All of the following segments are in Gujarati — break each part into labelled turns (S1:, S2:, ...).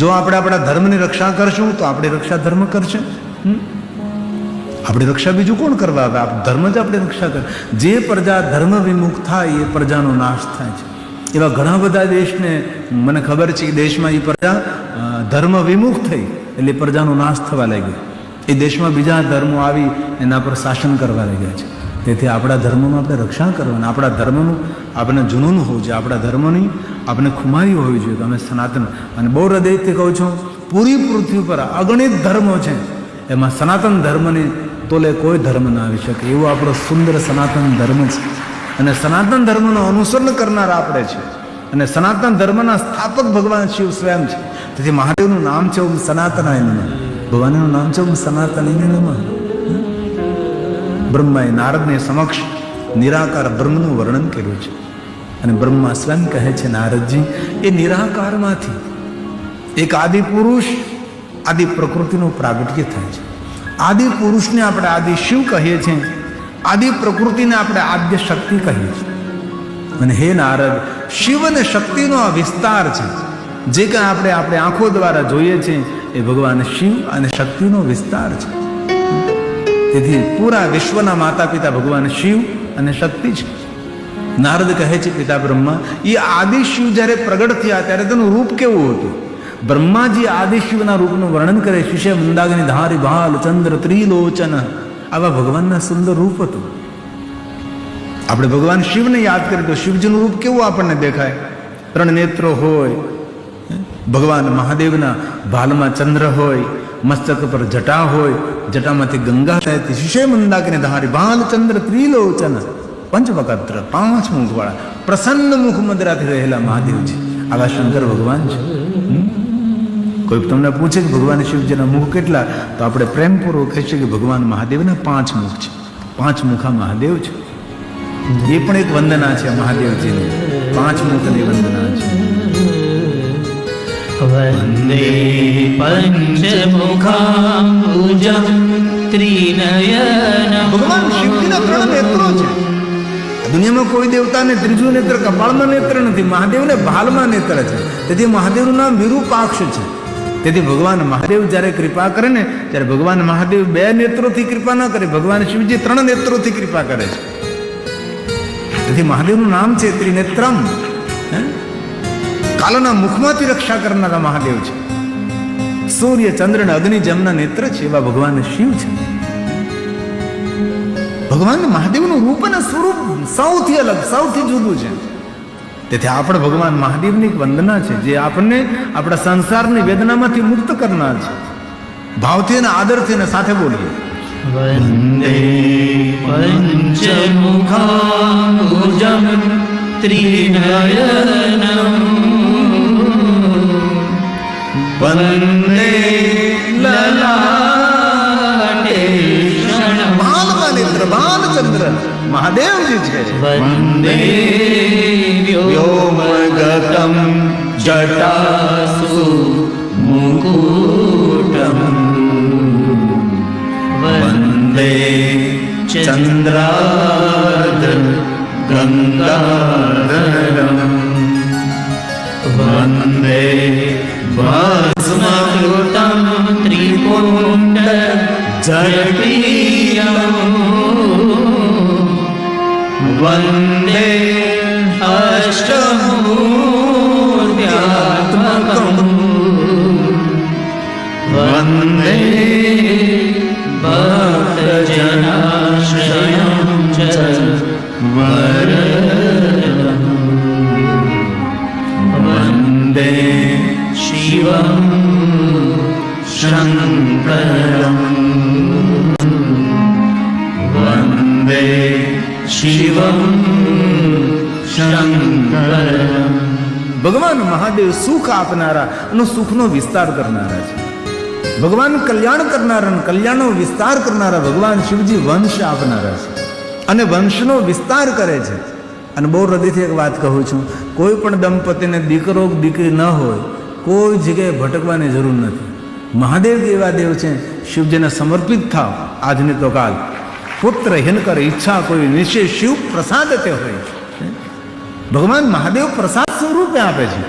S1: જો આપણે આપણા ધર્મની રક્ષા કરશું તો આપણી રક્ષા ધર્મ કરશે. આપણી રક્ષા બીજું કોણ કરવા આવે? ધર્મ જ આપણી રક્ષા કરે. જે પ્રજા ધર્મ વિમુખ થાય એ પ્રજાનો નાશ થાય છે. એવા ઘણા બધા દેશને મને ખબર છે કે દેશમાં એ પ્રજા ધર્મ વિમુખ થઈ એટલે પ્રજાનો નાશ થવા લાગ્યો. એ દેશમાં બીજા ધર્મો આવી એના પર શાસન કરવા લાગ્યા છે. તેથી આપણા ધર્મમાં આપણે રક્ષા કરવાની, આપણા ધર્મનું આપણે જૂનું હોવું જોઈએ, આપણા ધર્મની આપણે ખુમારી હોવી જોઈએ. તમે સનાતન, અને બહુ હૃદયથી કહું છું, પૂરી પૃથ્વી પર અગણિત ધર્મો છે, એમાં સનાતન ધર્મની તોલે કોઈ ધર્મ ના આવી શકે. એવો આપણો સુંદર સનાતન ધર્મ છે. અને સનાતન ધર્મનું અનુસરણ કરનાર આપણે છે. અને સનાતન ધર્મના સ્થાપક ભગવાન શિવ સ્વયં છે. તેથી મહાદેવનું નામ છે ઓમ સનાતનાય નમઃ. ભગવાનનું નામ છે ઓમ સનાતનાય નમઃ. બ્રહ્માએ નારદને સમક્ષ નિરાકાર બ્રહ્મનું વર્ણન કર્યું છે. અને બ્રહ્મા સ્વયં કહે છે, નારદજી, એ નિરાકારમાંથી એક આદિ પુરુષ, આદિ પ્રકૃતિનું પ્રાગટ્ય થાય છે. આદિ પુરુષને આપણે આદિ શિવ કહીએ છીએ, આદિ પ્રકૃતિને આપણે આદ્ય શક્તિ કહીએ છીએ. અને હે નારદ, શિવ અને શક્તિનો આ વિસ્તાર છે. જે કંઈ આપણે આપણે આંખો દ્વારા જોઈએ છીએ એ ભગવાન શિવ અને શક્તિનો વિસ્તાર છે. તેથી પૂરા વિશ્વના માતા પિતા ભગવાન શિવ અને શક્તિ છે. નારદ કહે છે, પિતા બ્રહ્મા, એ આદિ શિવ જ્યારે પ્રગટ થયા ત્યારે તેનું રૂપ કેવું હતું? બ્રહ્માજી આદિ શિવના રૂપનું વર્ણન કરે. શિશે મંદાગ્નિ ધારી ભાલ ચંદ્ર ત્રિલોચન. આવા ભગવાનના સુંદર રૂપ હતું. આપણે ભગવાન શિવને યાદ કરીએ તો શિવજીનું રૂપ કેવું આપણને દેખાય? 3 નેત્રો હોય, ભગવાન મહાદેવના ભાલમાં ચંદ્ર હોય, મસ્તક પર જટા હોય, જટામાંથી ગંગા થાય. શિશે મંદાગ્નિ ધારી ભાલ ચંદ્ર ત્રિલોચન, પંચવક્ત્ર, 5 મુખવાળા, પ્રસન્ન મુખ મદરાથી રહેલા મહાદેવજી. આવા શંકર ભગવાન છે. કોઈ તમને પૂછે કે ભગવાન શિવજીના મુખ કેટલા, તો આપણે પ્રેમપૂર્વક કહીએ કે ભગવાન મહાદેવના 5 મુખ છે. 5 મુખા મહાદેવ છે. એ પણ એક વંદના છે મહાદેવજીની. 5 મુખની વંદના છે.
S2: વંદે પંચમુખાંબુજં ત્રિનયન.
S1: ભગવાન શિવજીના 3 નેત્રો છે. દુનિયામાં કોઈ દેવતાને ત્રીજું નેત્ર કપાળમાં નેત્ર નથી, મહાદેવને ભાલમાં નેત્ર છે. તેથી મહાદેવનું નામ વિરૂપાક્ષ છે. તેથી ભગવાન મહાદેવ જ્યારે કૃપા કરે ને ત્યારે ભગવાન મહાદેવ 2 નેત્રોથી કૃપા ન કરે, ભગવાન શિવજી 3 નેત્રોથી કૃપા કરે છે. તેથી મહાદેવનું નામ છે ત્રિનેત્રમ. કાલના મુખમાંથી રક્ષા કરનારા મહાદેવ છે. સૂર્ય ચંદ્ર અને અગ્નિ જેમના નેત્ર છે એવા ભગવાન શિવ છે. ભગવાન મહાદેવનું રૂપ અને સ્વરૂપ સૌથી અલગ, સૌથી જુદું છે. તેથી આપણે ભગવાન મહાદેવની એક વંદના છે જે આપણને આપણા સંસારની વેદનામાંથી મુક્ત કરનાર છે. ભાવથી અને આદરથી અને સાથે બોલીએ.
S2: વંદે પંચમુખાંબુજં ત્રિનયનમ. વંદે લલાટે
S1: ભાલચંદ્ર મહાદેવજી છે.
S2: વંદે વ્યોમગતં જટાસુ મુકુટમ. વંદે ચંદ્રાર્ધ ગંગાધરમ. વંદે ભસ્મકૃતં ત્રિપુંડ જટીયમ. વંદે અષ્ટમૂર્ત્યાત્મકં. વંદે ભક્તજનાશ્રયં ચ વરદં. વંદે શિવં શંકરં. વંદે શિવં શંકરં.
S1: ભગવાન મહાદેવ સુખ આપનારા અને સુખનો વિસ્તાર કરનારા છે. ભગવાન કલ્યાણ કરનારા અને કલ્યાણનો વિસ્તાર કરનારા ભગવાન શિવજી વંશ આપનારા છે અને વંશનો વિસ્તાર કરે છે. અને બહુ હૃદયથી એક વાત કહું છું, કોઈ પણ દંપતીને દીકરો દીકરી ન હોય કોઈ જગ્યાએ ભટકવાની જરૂર નથી. મહાદેવ એવા દેવ છે, શિવજીને સમર્પિત થાવ આજની તો કાલ. પુત્ર હિન કર ઈચ્છા કોઈ નિશ્ચય શિવ પ્રસાદ તે હોય. ભગવાન મહાદેવ પ્રસાદ સ્વરૂપે આપે છે.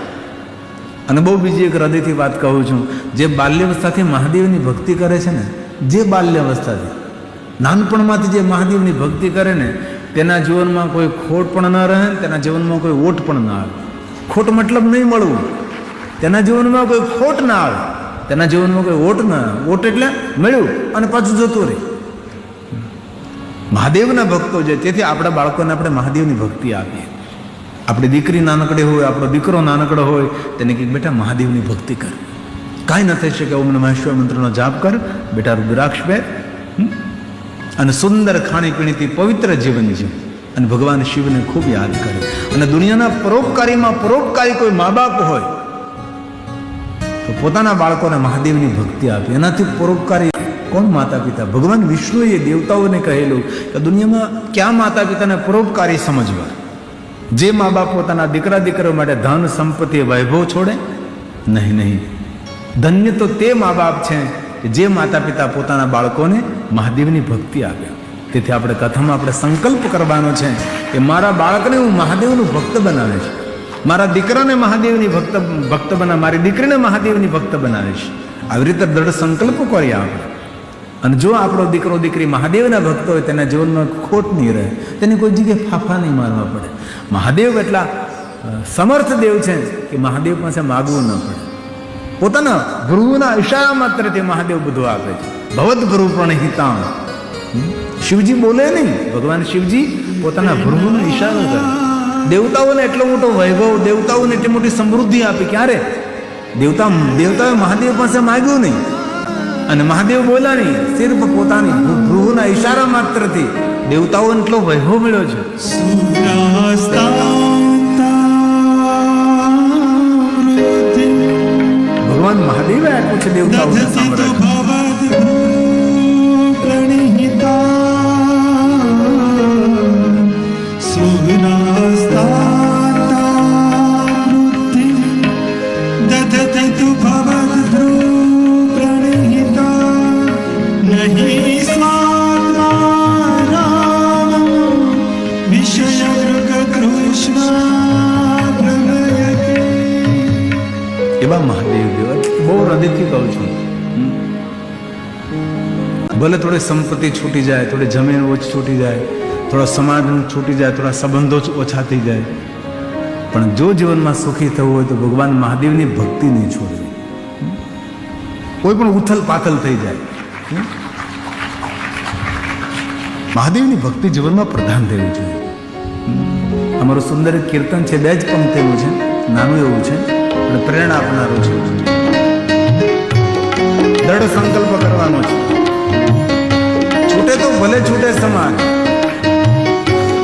S1: અને બહુ બીજી એક હૃદયથી વાત કહું છું, જે બાલ્યાવસ્થાથી મહાદેવની ભક્તિ કરે છે ને, જે બાલ્યાવસ્થાથી નાનપણમાંથી જે મહાદેવની ભક્તિ કરે ને, તેના જીવનમાં કોઈ ખોટ પણ ન રહે, તેના જીવનમાં કોઈ ઓટ પણ ના આવે. ખોટ મતલબ નહીં મળવું, તેના જીવનમાં કોઈ ખોટ ના આવે, તેના જીવનમાં કોઈ ઓટ ના આવે. ઓટ એટલે મળ્યું અને પાછું જતું રહે. મહાદેવના ભક્તો છે, તેથી આપણા બાળકોને આપણે મહાદેવની ભક્તિ આપીએ. આપણી દીકરી નાનકડી હોય, આપણો દીકરો નાનકડો હોય, તેને કંઈક બેટા મહાદેવની ભક્તિ કર. કાંઈ ન થઈ શકે ઓમ નમઃ શિવાય મંત્રનો જાપ કર બેટા, રુદ્રાક્ષ પહેર અને સુંદર ખાણીપીણીથી પવિત્ર જીવન જીવ અને ભગવાન શિવને ખૂબ યાદ કરે. અને દુનિયાના પરોપકારીમાં પરોપકારી કોઈ મા બાપ હોય તો પોતાના બાળકોને મહાદેવની ભક્તિ આપે. એનાથી પરોપકારી કોણ? માતા પિતા. ભગવાન વિષ્ણુએ દેવતાઓને કહેલું કે દુનિયામાં ક્યાં માતા પિતાને પરોપકારી સમજવા. જે મા બાપ પોતાના દીકરા દીકરીઓ માટે ધન સંપત્તિ વૈભવ છોડે નહીં, નહીં. ધન્ય તો તે મા બાપ છે કે જે માતા પિતા પોતાના બાળકોને મહાદેવની ભક્તિ આપે. તેથી આપણે કથામાં આપણે સંકલ્પ કરવાનો છે કે મારા બાળકને હું મહાદેવનું ભક્ત બનાવીશ, મારા દીકરાને મહાદેવની ભક્ત મારી દીકરીને મહાદેવની ભક્ત બનાવીશ. આવી રીતે દ્રઢ સંકલ્પ કરીએ આપણે. અને જો આપણો દીકરો દીકરી મહાદેવના ભક્ત હોય, તેના જીવનમાં ખોટ નહીં રહે, તેને કોઈ જગ્યાએ ફાફા નહીં મારવા પડે. મહાદેવ એટલા સમર્થ દેવ છે કે મહાદેવ પાસે માગવું ન પડે. પોતાના ભ્રુવના ઈશારા માત્રથી મહાદેવ બધું આપે છે. ભવત ભ્રુવ પ્રણહિતામ. શિવજી બોલે નહીં, ભગવાન શિવજી પોતાના ભ્રુવનો ઈશારો કરે. દેવતાઓને એટલો મોટો વૈભવ, દેવતાઓને એટલી મોટી સમૃદ્ધિ આપી. ક્યારે? દેવતાએ મહાદેવ પાસે માગ્યું નહીં અને મહાદેવ બોલ્યા નહીં, સિર્ફ પોતાની ભ્રુવના ઈશારા માત્રથી દેવતાઓને એટલો વૈભવ મળ્યો છે. ભગવાન મહાદેવે આપ્યું છે દેવતાઓને સામ્રાજ્ય. એવા મહાદેવ દેવ બહુ હૃદયથી કહું છું. ભલે થોડી સંપત્તિ છૂટી જાય, થોડી જમીન ઓછી છૂટી જાય, થોડા સમાજ છૂટી જાય, થોડા સંબંધો ઓછા થઈ જાય, પણ જો જીવનમાં સુખી થવું હોય તો ભગવાન મહાદેવની ભક્તિ નહીં છોડવી. કોઈ પણ ઉથલ પાથલ થઈ જાય, મહાદેવની ભક્તિ જીવનમાં પ્રધાન થવી જોઈએ. અમારું સુંદર કીર્તન છે, 2 જ પંક્તિનું છે, નાનું એવું છે અને પ્રેરણા આપનારું છે. દ્રઢ સંકલ્પ કરવાનો છે. છૂટે તો ભલે છૂટે સમાજ,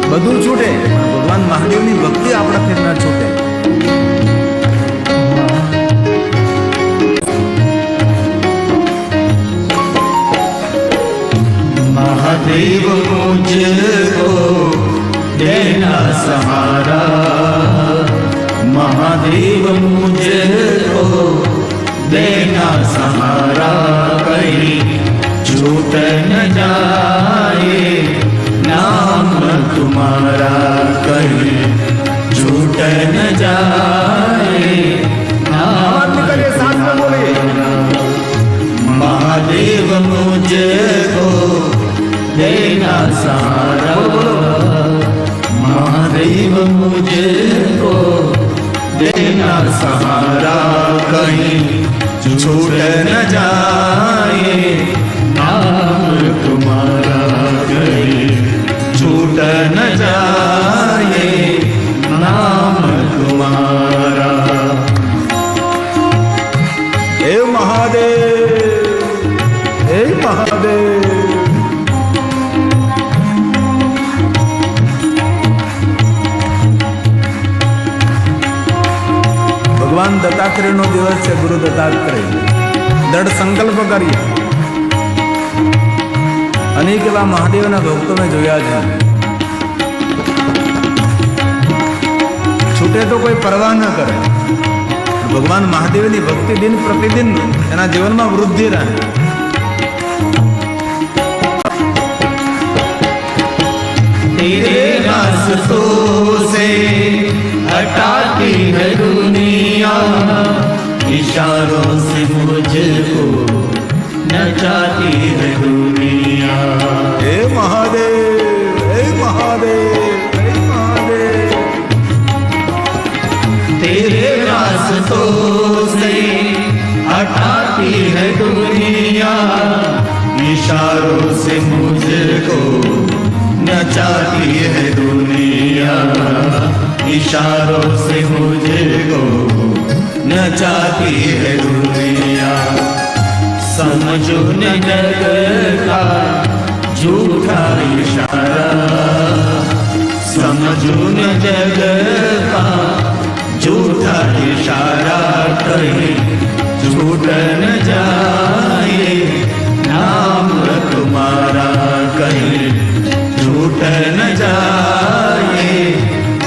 S1: બધું છૂટે, પણ ભગવાન મહાદેવની ભક્તિ આપણાથી ન છૂટે.
S2: महादेव मुझको देना सहारा, महादेव मुझको देना सहारा, कहीं छूट न जाए नाम तुम्हारा, कहीं छूट न जाए नाम तुम्हारा। महादेव मुझको देना सहारा, महादेव मुझको देना सहारा, कहीं छूट न जाए नाम तुम्हारा, कहीं छूट न जाए नाम तुम्हारा।
S1: हे महादेव, हे महादेव, ભગવાન દત્તાત્રેયનો દિવસ છે, ગુરુ દત્તાત્રેય. દ્રઢ સંકલ્પ કરીએ. અનેક એવા મહાદેવના ભક્તો મેં જોયા છે, છૂટે તો કોઈ પરવા ન કરે. ભગવાન મહાદેવની ભક્તિ દિન પ્રતિદિન એના જીવનમાં વૃદ્ધિ રહે.
S2: तेरे रास्तों से हटाती है दुनिया, इशारों से मुझको नचाती है दुनिया।
S1: हे महादेव, हे महादेव, हे महादेव।
S2: तेरे रास्तों से हटाती है दुनिया, इशारों से मुझको नचाती है दुनिया, इशारों से मुझको नचाती है दुनिया। समझो न जग का झूठा इशारा, समझो न जग का झूठा इशारा, कहीं झूठ न जाए नाम तुम्हारा, कहीं झूठ न जाए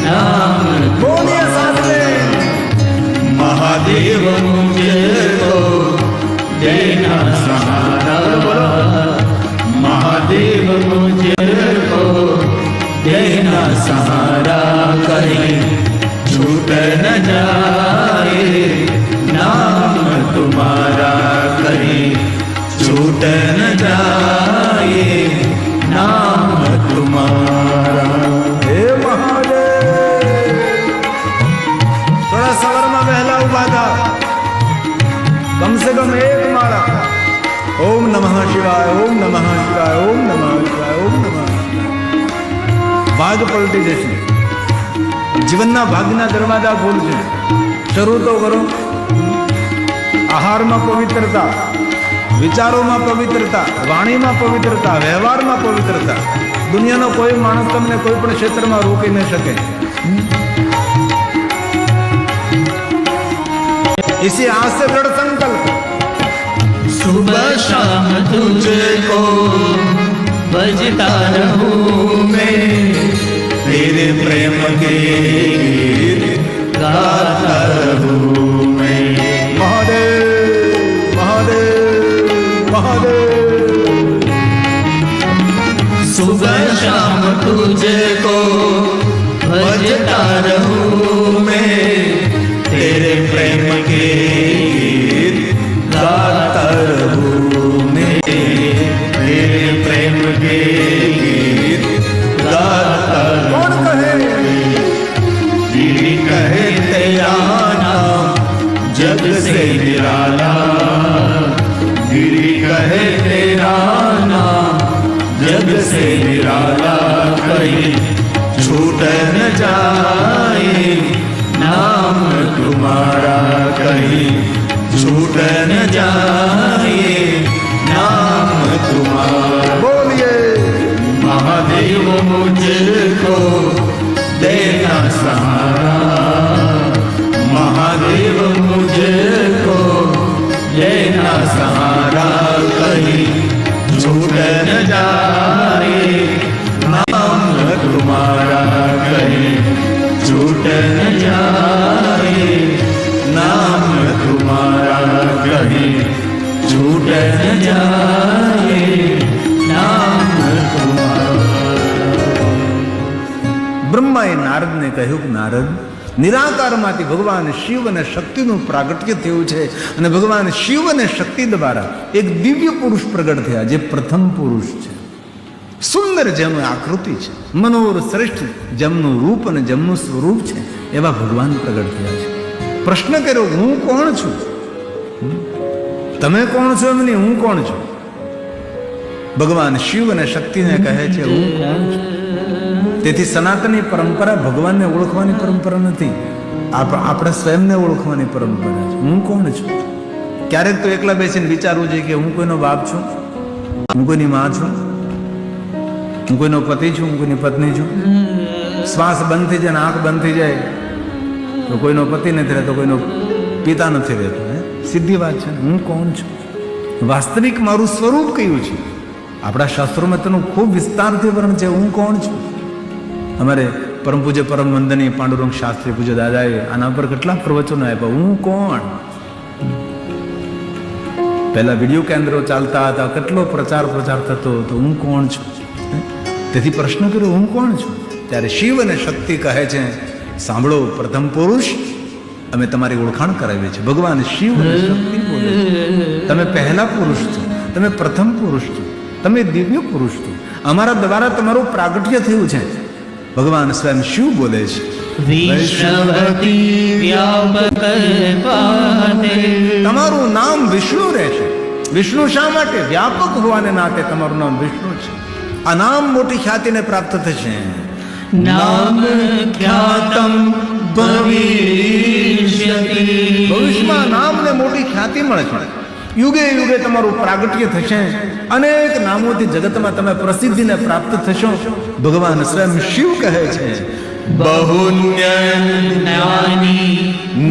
S2: नाम।
S1: बोलिए साथ में।
S2: महादेव मुझको देना सहारा, महादेव मुझको देना सहारा, कहीं झूठ न जाए नाम तुम्हारा, कहीं झूठ न जाए नाम तुम्हारा।
S1: हे महादेव। थोड़ा सवर में बहला हुआ था, कम से कम एक माला। ओम नमः शिवाय, ओम नमः शिवाय, ओम नमः शिवाय, ओम नमः शिवाय। भाग पलटी जैसी जीवनना भागना दरवाजा खोलશે। શરૂ તો કરો। આહારમાં પવિત્રતા, વિચારોમાં પવિત્રતા, વાણીમાં પવિત્રતા, વ્યવહારમાં પવિત્રતા। દુનિયાનો કોઈ માણસ તમને કોઈ પણ ક્ષેત્રમાં રોકી ન શકે। इसी आज से दृढ़ संकल्प।
S2: सुबह शाम तुझको बजता रहूं मैं, तेरे प्रेम के गीत गाता रहूं मैं।
S1: महादेव, महादेव, महादेव।
S2: सुबह शाम तुझको बजता रहूं मैं, तेरे प्रेम के गीत गाता रहूं मैं, तेरे प्रेम के गीत गाता
S1: कौन कहे?
S2: गिरी कहे तेरा नाम जग से निराला, गिरी कहे तेरा नाम जग से निराला, कहीं छूट न जाए नाम तुम्हारा, कहीं छूट न जाए नाम तुम्हारा।
S1: बोलिए।
S2: महादेव मुझको देना सहारा, महादेव मुझको देना सहारा, कहीं छूट न जाए नाम तुम्हारा, कहीं छूट न जाए नाम तुम्हारा, कहीं छूट न जाए नाम तुम्हारा।
S1: બ્રહ્માએ નારદને કહ્યું કે નારદ, નિરાકારમાંથી ભગવાન શિવ અને શક્તિનું પ્રાગટ્ય થયું છે અને ભગવાન શિવ અને શક્તિ દ્વારા એક દિવ્ય પુરુષ પ્રગટ થયા, જે પ્રથમ પુરુષ છે। સુંદર જેમની આકૃતિ છે, મનોહર શ્રેષ્ઠ જેમનું રૂપ અને જેમનું સ્વરૂપ છે, એવા ભગવાન પ્રગટ થયા છે। પ્રશ્ન કર્યો, હું કોણ છું? તમે કોણ છો એમ નહીં, હું કોણ છું? ભગવાન શિવ અને શક્તિને કહે છે, હું કોણ છું? તેથી સનાતની પરંપરા ભગવાનને ઓળખવાની પરંપરા નથી, આપણે સ્વયંને ઓળખવાની પરંપરા છે। હું કોણ છું? ક્યારેક તો એકલા બેસીને વિચારવું જોઈએ કે હું કોઈનો બાપ છું, હું કોઈની માં છું, હું કોઈનો પતિ છું, હું કોઈની પત્ની છું। શ્વાસ બંધ થઈ જાય, આંખ બંધ થઈ જાય તો કોઈનો પતિ નથી રહેતો, કોઈનો પિતા નથી રહેતો। સીધી વાત છે। હું કોણ છું? વાસ્તવિક મારું સ્વરૂપ કયું છે? આપણા શાસ્ત્રોમાં તેનું ખૂબ વિસ્તારથી વર્ણન છે, હું કોણ છું। અમારે પરમ પૂજ્ય પરમ વંદનીય પાંડુરંગ શાસ્ત્રી પૂજ્ય દાદાએ આના પર કેટલા પ્રવચનો આપ્યા, હું કોણ। પહેલા વિડીયો કેન્દ્રો ચાલતા હતા, કેટલો પ્રચાર થતો હતો, હું કોણ છું। તેથી પ્રશ્ન કર્યો, હું કોણ છું? ત્યારે શિવ અને શક્તિ કહે છે, સાંભળો પ્રથમ પુરુષ, અમે તમારી ઓળખાણ કરાવીએ છીએ. ભગવાન શિવ અને શક્તિ બોલે છે, તમે પહેલા પુરુષ છો, તમે પ્રથમ પુરુષ છો, તમે દિવ્ય પુરુષ છો, અમારા દ્વારા તમારું પ્રાગટ્ય થયું છે. ભગવાન સ્વયં શિવ બોલે છે.
S2: વિષ્ણવતી વ્યાપક પાતે.
S1: તમારું નામ વિષ્ણુ રહેશે. વિષ્ણુ શા માટે? વ્યાપક હોવાને નાતે તમારું નામ વિષ્ણુ છે. આ નામ મોટી ખ્યાતિને પ્રાપ્ત થશે.
S2: નામ ખ્યાતમ ભવિષ્યતિ.
S1: ભવિષ્યમાં નામને મોટી ખ્યાતિ મળે છે. યુગે યુગે તમારું પ્રાગટ્ય થશે. અનેક નામોથી જગતમાં તમે પ્રસિદ્ધિને પ્રાપ્ત થશો. ભગવાન સ્વયં શિવ કહે છે
S2: બહુન્યનાની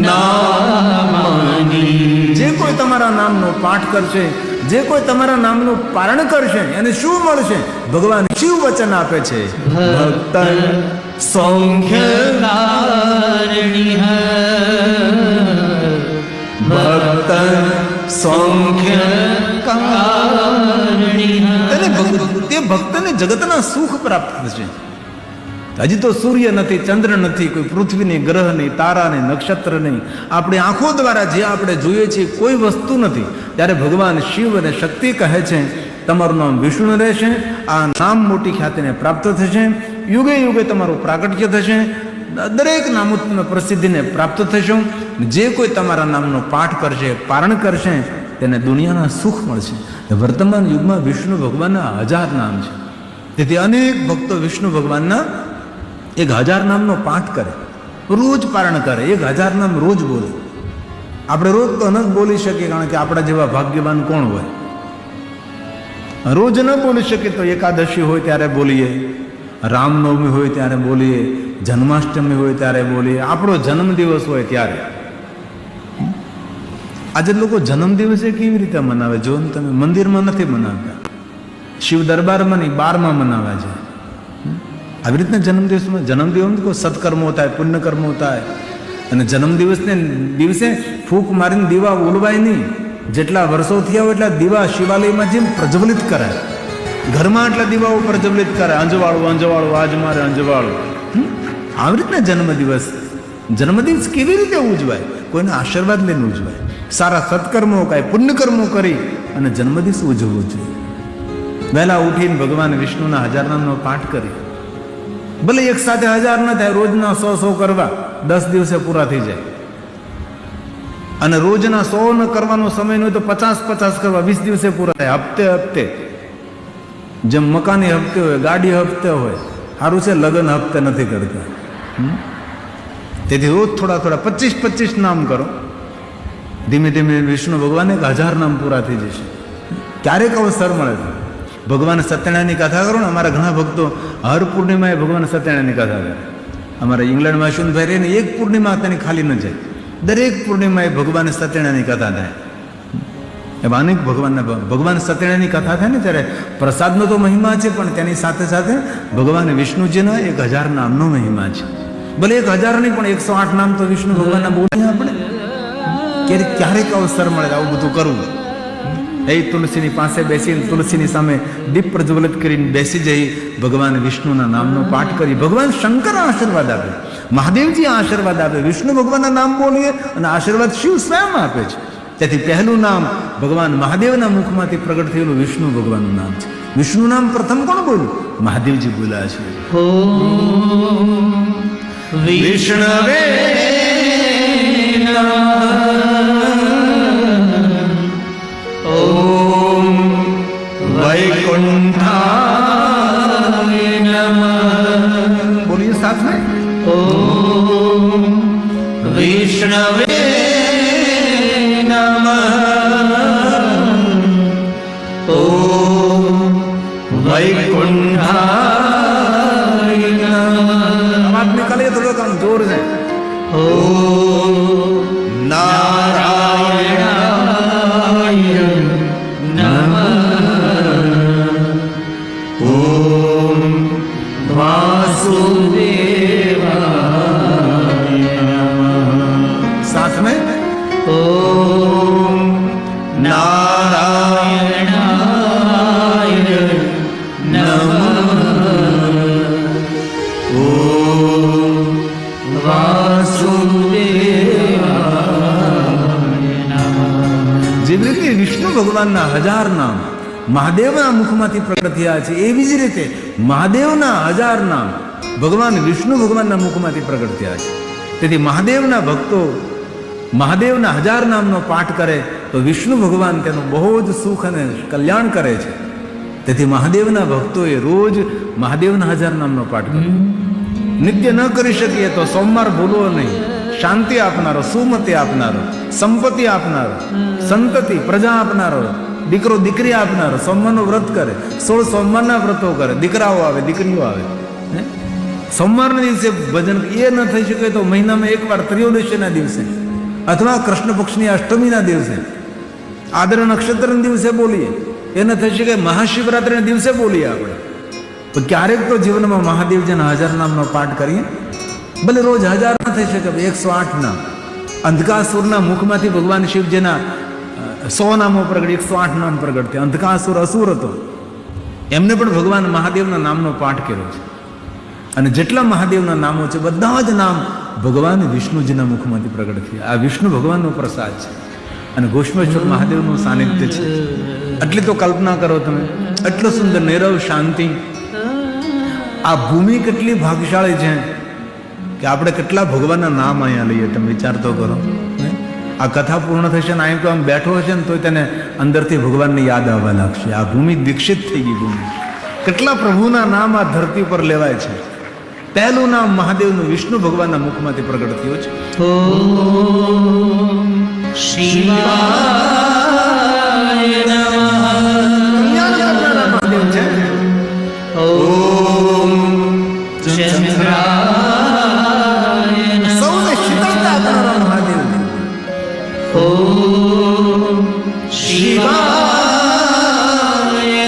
S2: નામાની.
S1: જે કોઈ તમારા નામનો પાઠ કરશે, જે કોઈ તમારા નામનું પારણ કરશે એને શું મળશે? ભગવાન શિવ વચન આપે છે ભક્ત
S2: સૌખ્યકારિણીઃ. ભક્ત સૌખ્યકારિણીઃ.
S1: તે ભક્તને જગતના સુખ પ્રાપ્ત થશે. હજી તો સૂર્ય નથી, ચંદ્ર નથી, કોઈ પૃથ્વી નહીં, ગ્રહ નહીં, તારા નહીં, નક્ષત્ર નહીં, આપણી આંખો દ્વારા જે આપણે જોઈએ છીએ કોઈ વસ્તુ નથી. ત્યારે ભગવાન શિવ અને શક્તિ કહે છે તમારું નામ વિષ્ણુ રહેશે. આ નામ મોટી ખ્યાતિને પ્રાપ્ત થશે. યુગે યુગે તમારું પ્રાગટ્ય થશે. દરેક નામો તમે પ્રસિદ્ધિને પ્રાપ્ત થશો. જે કોઈ તમારા નામનો પાઠ કરશે, પારણ કરશે, તેને દુનિયાના સુખ મળશે. વર્તમાન યુગમાં વિષ્ણુ ભગવાનના 1000 નામ છે. તેથી અનેક ભક્તો વિષ્ણુ ભગવાનના 1000 નામનો પાઠ કરે, રોજ પારણ કરે. 1000 નામ રોજ બોલે. આપણે રોજ તો ન બોલી શકીએ, કારણ કે આપણા જેવા ભાગ્યવાન કોણ હોય? રોજ ન બોલી શકીએ તો એકાદશી હોય ત્યારે બોલીએ, રામનવમી હોય ત્યારે બોલીએ, જન્માષ્ટમી હોય ત્યારે બોલીએ, આપણો જન્મદિવસ હોય ત્યારે. આજે લોકો જન્મદિવસે કેવી રીતે મનાવે? જો તમે મંદિરમાં નથી મનાવતા, શિવ દરબારમાં નહીં, બારમાં મનાવે છે. આવી રીતના જન્મદિવસ કોઈ સત્કર્મો થાય, પુણ્યકર્મો થાય. અને જન્મદિવસને દિવસે ફૂંક મારીને દીવા ઓલવાય નહીં. જેટલા વર્ષો થયા હોય એટલા દીવા શિવાલયમાં જેમ પ્રજ્વલિત કરાય, ઘરમાં એટલા દીવાઓ પ્રજ્વલિત કરાય. અંજવાળું અંજવાળું આજ મારે અંજવાળું. આવી રીતના જન્મદિવસ કેવી રીતે ઉજવાય? કોઈના આશીર્વાદ લઈને ઉજવાય. સારા સત્કર્મો કાંઈ પુણ્યકર્મો કરી અને જન્મદિવસ ઉજવવો જોઈએ. વહેલા ઉઠીને ભગવાન વિષ્ણુના 1000 નામનો પાઠ કરી. ભલે એક સાથે 1000 ન થાય, રોજના 100 કરવા, 10 દિવસે પૂરા થઈ જાય. અને રોજના 100 ન કરવાનો સમય હોય તો 50 કરવા, 20 દિવસે પૂરા થાય. હપ્તે જેમ મકાની હપ્તે હોય, ગાડી હપ્તે હોય. સારું છે લગ્ન હપ્તે નથી કરતા. તેથી રોજ થોડા 25 નામ કરો. ધીમે ધીમે વિષ્ણુ ભગવાન 1000 નામ પૂરા થઈ જશે. ક્યારેક અવસર મળે છે ભગવાન સત્યનારાયણની કથા કરો ને. અમારા ઘણા ભક્તો હર પૂર્ણિમાએ ભગવાન સત્યનારાયણની કથા કરે. અમારા ઇંગ્લેન્ડમાં અશ્વિનભાઈ રહીને એક પૂર્ણિમા તેની ખાલી ન જાય. દરેક પૂર્ણિમાએ ભગવાન સત્યનારાયણની કથા થાય. એવા અનેક ભગવાન સત્યનારાયણની કથા થાય ને ત્યારે પ્રસાદનો તો મહિમા છે, પણ તેની સાથે સાથે ભગવાન વિષ્ણુજીના 1000 નામનો મહિમા છે. ભલે 1000 નહીં, પણ 108 નામ તો વિષ્ણુ ભગવાનના બોલીએ આપણે. ક્યારેક અવસર મળે આવું બધું કરવું. એ તુલસીની પાસે બેસીને તુલસીની સામે દીપ પ્રજ્વલિત કરીને બેસી જઈ ભગવાન વિષ્ણુના નામનો પાઠ કરી. ભગવાન શંકર આશીર્વાદ આપે, મહાદેવજી આશીર્વાદ આપે. વિષ્ણુ ભગવાનના નામ બોલીએ અને આશીર્વાદ શિવ સ્વયં આપે છે. તેથી પહેલું નામ ભગવાન મહાદેવના મુખમાંથી પ્રગટ થયેલું વિષ્ણુ ભગવાનનું નામ છે. વિષ્ણુ નામ પ્રથમ કોણ બોલ્યું? મહાદેવજી બોલ્યા છે.
S2: વિષ્ણવે ઓમ વૈકુંઠાય નમઃ.
S1: બોલીએ સાથે.
S2: ઓમ વિષ્ણવે નમઃ. ઓમ વૈકુંઠાય નમઃ.
S1: આવાજ નિકાલીએ થોડો કામ જોર છે.
S2: ઓમ ના
S1: રીતે વિષ્ણુ ભગવાનના 1000 નામ મહાદેવના મુખમાંથી પ્રગટ થયા છે, એવી જ રીતે મહાદેવના 1000 નામ ભગવાન વિષ્ણુ ભગવાનના મુખમાંથી પ્રગટ થયા છે. તેથી મહાદેવના ભક્તો મહાદેવના 1000 નામનો પાઠ કરે તો વિષ્ણુ ભગવાન તેનું બહુ જ સુખ અને કલ્યાણ કરે છે. તેથી મહાદેવના ભક્તોએ રોજ મહાદેવના 1000 નામનો પાઠ કરવો. નિત્ય ન કરી શકીએ તો સોમવાર ભૂલવો નહીં. શાંતિ આપનારો, સુમતિ આપનારો, સંપત્તિ આપનારો, સંતતિ પ્રજા આપનારો, દીકરો દીકરી આપનારો સોમવારનું વ્રત કરે, 16 સોમવારના વ્રતો કરે, દીકરાઓ આવે દીકરીઓ આવે. સોમવારના દિવસે ભજન એ ન થઈ શકે તો મહિનામાં એકવાર ત્રયોદશીના દિવસે અથવા કૃષ્ણ પક્ષની અષ્ટમીના દિવસે, આદ્ર નક્ષત્રના દિવસે બોલીએ. એ ન થઈ શકે મહાશિવરાત્રિના દિવસે બોલીએ આપણે. તો ક્યારેક તો જીવનમાં મહાદેવજીના 1000 નામનો પાઠ કરીએ. ભલે રોજ 1000 ના થઈ શકે, 108 નામ. અંધકાસુરના મુખમાંથી ભગવાન શિવજીના 100 નામો પ્રગટ, 108 નામ પ્રગટ થયા. અંધકાસુર અસુર હતો, એમને પણ ભગવાન મહાદેવના નામનો પાઠ કર્યો છે. અને જેટલા મહાદેવના નામો છે બધા જ નામ ભગવાન વિષ્ણુજીના મુખમાંથી પ્રગટ થયા. આ વિષ્ણુ ભગવાનનો પ્રસાદ છે અને ઘોષમેશ્વર મહાદેવનું સાનિધ્ય છે. એટલી તો કલ્પના કરો તમે, એટલો સુંદર નીરવ શાંતિ. આ ભૂમિ કેટલી ભાગ્યશાળી છે કે આપણે કેટલા ભગવાનના નામ અહીંયા લઈએ. તમે વિચાર તો કરો. આ કથા પૂર્ણ થશે ને અહીં તો આમ બેઠો હશે ને તો તેને અંદરથી ભગવાનની યાદ આવવા લાગશે. આ ભૂમિ દીક્ષિત થઈ ગઈ ભૂમિ. કેટલા પ્રભુના નામ આ ધરતી પર લેવાય છે. પહેલું નામ મહાદેવનું વિષ્ણુ ભગવાનના મુખમાંથી પ્રગટ થયું છે.
S2: ઓમ શિવાય નમઃ.
S1: મહાદેવ છે.
S2: ઓમ ચંદ્રાય નમઃ.
S1: સૌને શીતળતા આપનારા મહાદેવ.
S2: ઓમ શિવાય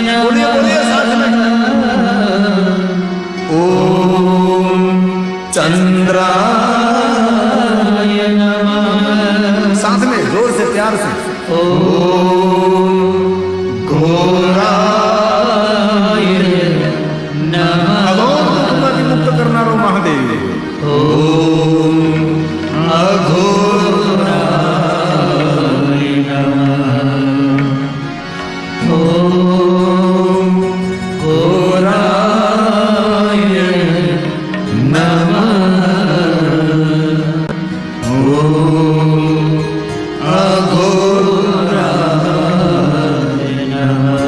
S2: નમઃ.
S1: બોલીએ સાથે. ઓમ चंद्राय नमः। साथ में जोर से प्यार से
S2: ओम घोराय नमः।
S1: अघोरમાંથી મુક્ત કરનારો મહાદેવ.
S2: ओम अघोराय नमः। ओम घोराय नमः। ओम अघोराय नमः।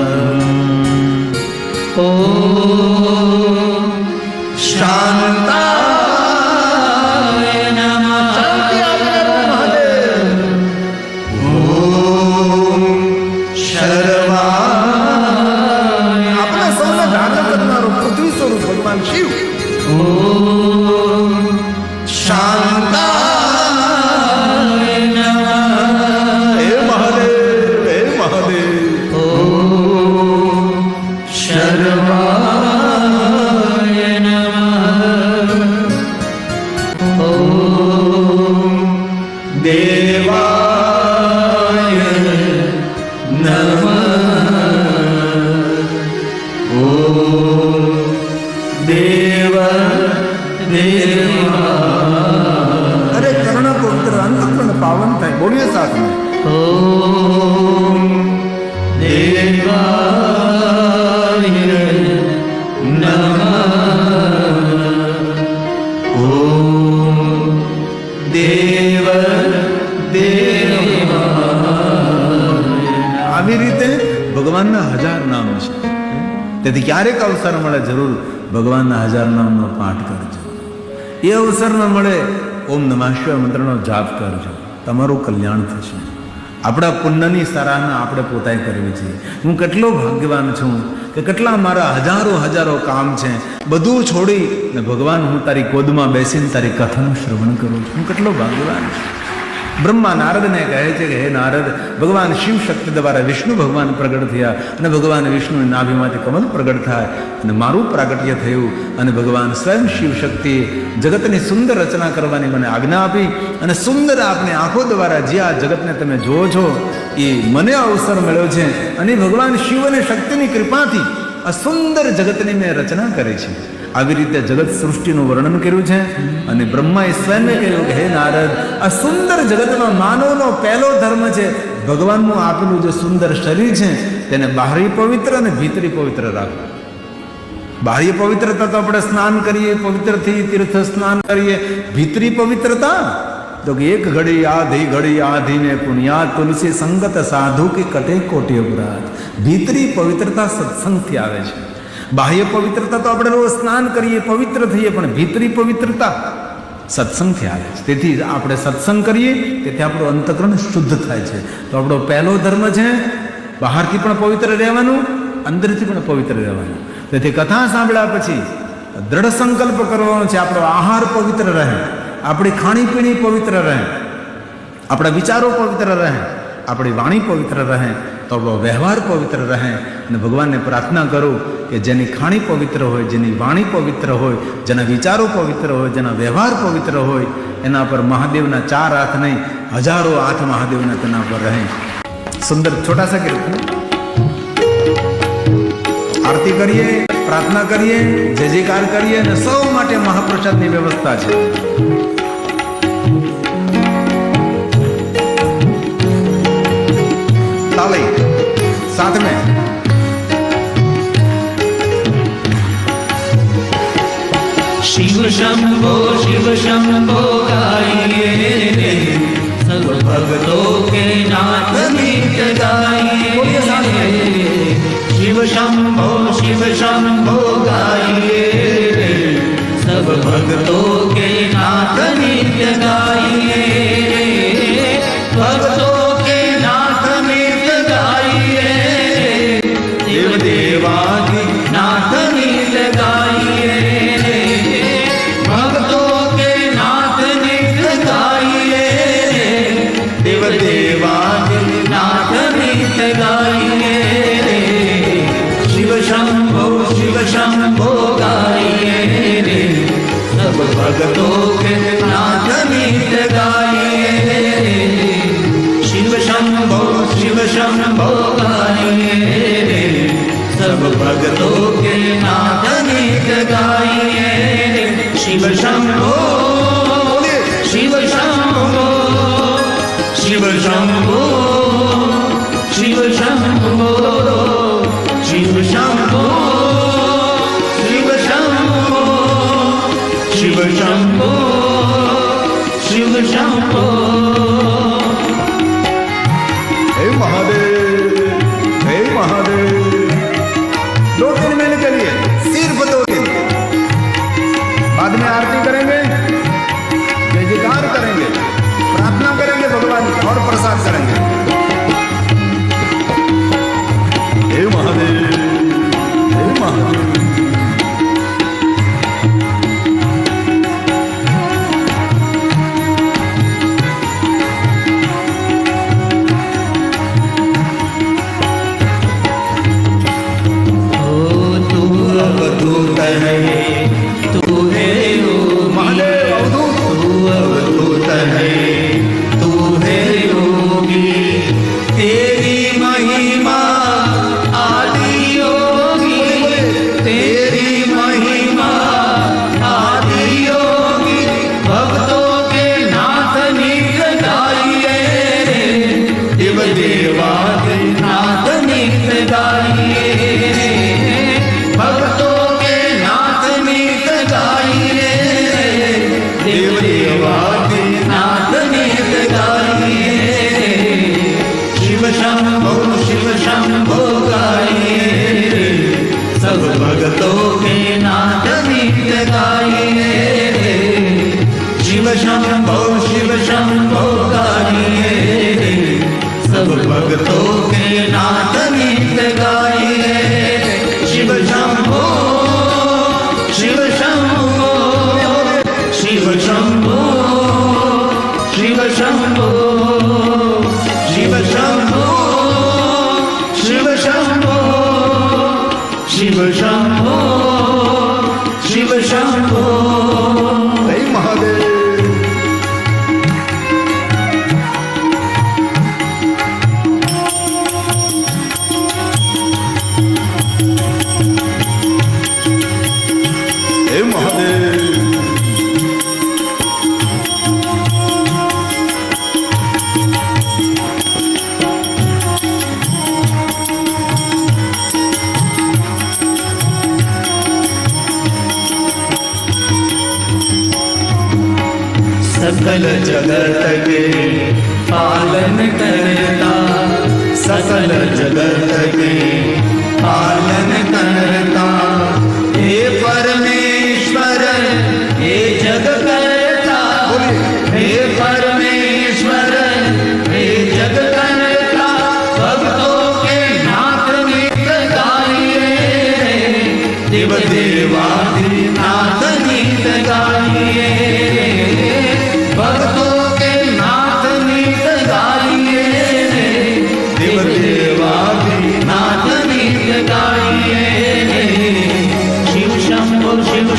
S2: ओम शांताय नमः। ओम शर्वाय
S1: આપણે સૌને ધારણ કરનારો પૃથ્વી સ્વરૂપ ભગવાન શિવ.
S2: ओम शांताय नमः।
S1: હે મહાદેવ, હે મહાદેવ.
S2: ओम शर्वाय नमः। ओम देवाय नमः। ओम देव देवा।
S1: અરે કરુણા પવિત્ર અંતઃકરણ પાવન થાય. બોલીએ સાથે.
S2: ओम देवाय नमः। ओम देव देवा।
S1: આવી રીતે ભગવાનના 1000 નામ છે. તેથી ક્યારેક અવસર મળે જરૂર ભગવાનના 1000 નામનો પાઠ કરજો. એ અવસર ન મળે ઓમ નમઃ શિવાય મંત્રનો જાપ કરજો. તમારું કલ્યાણ થશે. આપણા પુણ્યની સરાહના આપણે પોતાએ કરવી છે. હું કેટલો ભાગ્યવાન છું કે કેટલા મારા હજારો કામ છે, બધું છોડી ને ભગવાન હું તારી ગોદમાં બેસીને તારી કથાનું શ્રવણ કરું છું. હું કેટલો ભાગ્યવાન છું. બ્રહ્મા નારદને કહે છે કે હે નારદ, ભગવાન શિવ શક્તિ દ્વારા વિષ્ણુ ભગવાન પ્રગટ થયા અને ભગવાન વિષ્ણુની નાભીમાંથી કમલ પ્રગટ થાય અને મારું પ્રાગટ્ય થયું અને ભગવાન સ્વયં શિવ શક્તિએ જગતની સુંદર રચના કરવાની મને આજ્ઞા આપી અને સુંદર આપની આંખો દ્વારા જે આ જગતને તમે જુઓ છો એ મને અવસર મળ્યો છે અને ભગવાન શિવ અને શક્તિની કૃપાથી આ સુંદર જગતની મેં રચના કરી છે. આવી રીતે જગત સૃષ્ટિનું વર્ણન કર્યું છે અને બ્રહ્માએ સ્વયં કહ્યું કે હે નારદ, આ સુંદર જગતમાં માનવનો પહેલો ધર્મ છે ભગવાનનું આપેલું જે સુંદર શરીર છે તેને બાહ્ય પવિત્ર અને ભીતરી પવિત્ર રાખવું. બાહ્ય પવિત્રતા તો આપણે સ્નાન કરીએ, પવિત્રથી તીર્થ સ્નાન કરીએ. ભીતરી પવિત્રતા તો કે એક ઘડી આધી ઘડી આધીને પુણ્યા તુલસી સંગત સાધુ કે કટે કોટી અપરાધ. ભીતરી પવિત્રતા સત્સંગથી આવે છે. બાહ્ય પવિત્રતા તો આપણે રોજ સ્નાન કરીએ, પવિત્ર થઈએ, પણ ભીતરી પવિત્રતા સત્સંગથી આવે છે. તેથી આપણે સત્સંગ કરીએ તેથી આપણું અંતઃકરણ શુદ્ધ થાય છે. તો આપણો પહેલો ધર્મ છે બહારથી પણ પવિત્ર રહેવાનું, અંદરથી પણ પવિત્ર રહેવાનું. તેથી કથા સાંભળ્યા પછી દ્રઢ સંકલ્પ કરવાનો છે આપણો આહાર પવિત્ર રહે, આપણી ખાણીપીણી પવિત્ર રહે, આપણા વિચારો પવિત્ર રહે, આપણી વાણી પવિત્ર રહે, તો આપણો વ્યવહાર પવિત્ર રહે. અને ભગવાનને પ્રાર્થના કરું કે જેની ખાણી પવિત્ર હોય, જેની વાણી પવિત્ર હોય, જેના વિચારો પવિત્ર હોય, જેના વ્યવહાર પવિત્ર હોય, એના પર મહાદેવના 4 હાથ નહીં, હજારો હાથ મહાદેવના તેના પર રહે. સુંદર છોટા સા કીર્તન આરતી કરીએ, પ્રાર્થના કરીએ, જય જયકાર કરીએ, અને સૌ માટે મહાપ્રસાદની વ્યવસ્થા છે. ताली साथ में
S2: शिव शंभो गाइए, सब भक्तों के नाथ नित्य गाइए. शिव शंभो गाइए, सब भक्तों के नाथ नित्य गाइए. भक्तों के नाथ नित्य गाइए, देव देवादि नाथ नित्य गाइए. भक्तों के नाथ नित्य गाइए, देव देवादि नाथ नित्य गाइए. शिव शंभो गाइए, सब भक्तों के नाथ नित्य गाइए. शिव शंभो गाइए, सब भक्तों के नाथ नित्य गाइए. शिव शंभो शिव शंभो शिव शंभो शिव शंभो शिव शंभो शिव शंभो शिव शंभो शिव शंभो.
S1: हे महादेव, हे महादेव. 2-3 महीने के लिए, सिर्फ 2 दिन. बाद में आरती करेंगे, जय जयकार करेंगे, प्रार्थना करेंगे भगवान की और प्रसाद करेंगे. हे महादेव, हे महादेव.
S2: अवधूत है तू है योगी, तू अवधूत है तू है योगी. तेरी महिमा आदि योगी, तेरी महिमा आदि योगी. भक्तों के नाथ नित्य गाइए, देव देवादि नाथ नित्य गाइए. भक्तों के नाथ नित्य गाइए, देव देवादि नाथ नित्य गाइए. शिव शंभो गाइए, सब भक्तों के नाथ नित्य गाइए. शिव शंभो गाइए, सब भक्तों के नाथ नित्य गाइए. शिव शंभो शिव शंभो शिव शंभो शिव शंभो शिव शंभो शिव शंभो शिव शंभो शिव शंभो.
S1: हे महादेव. हे महादेव.
S2: सकल जगत के पालन करता, सकल जगत के पालन करता, हे परमेश्वर हे जग करता, हे परमेश्वर हे जग करता, भक्तों के नाथ नित गाइए, देव देवादिनाथ नित गाइए, भक्तों के नाथ नित गाइए, देव देवादिनाथ नित गाइए, शिव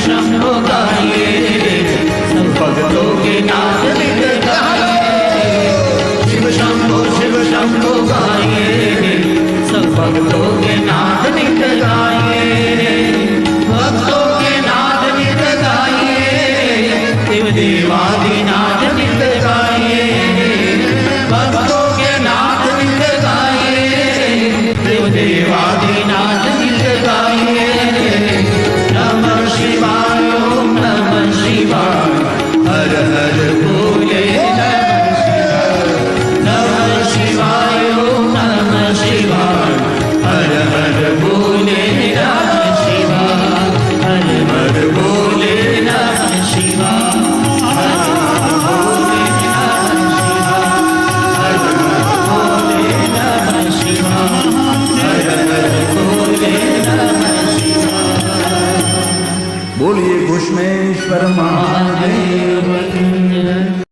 S2: शंभो गाइए, सब भक्तों के नाथ नित गाइए, शिव शंभो गाइए, सब भक्तों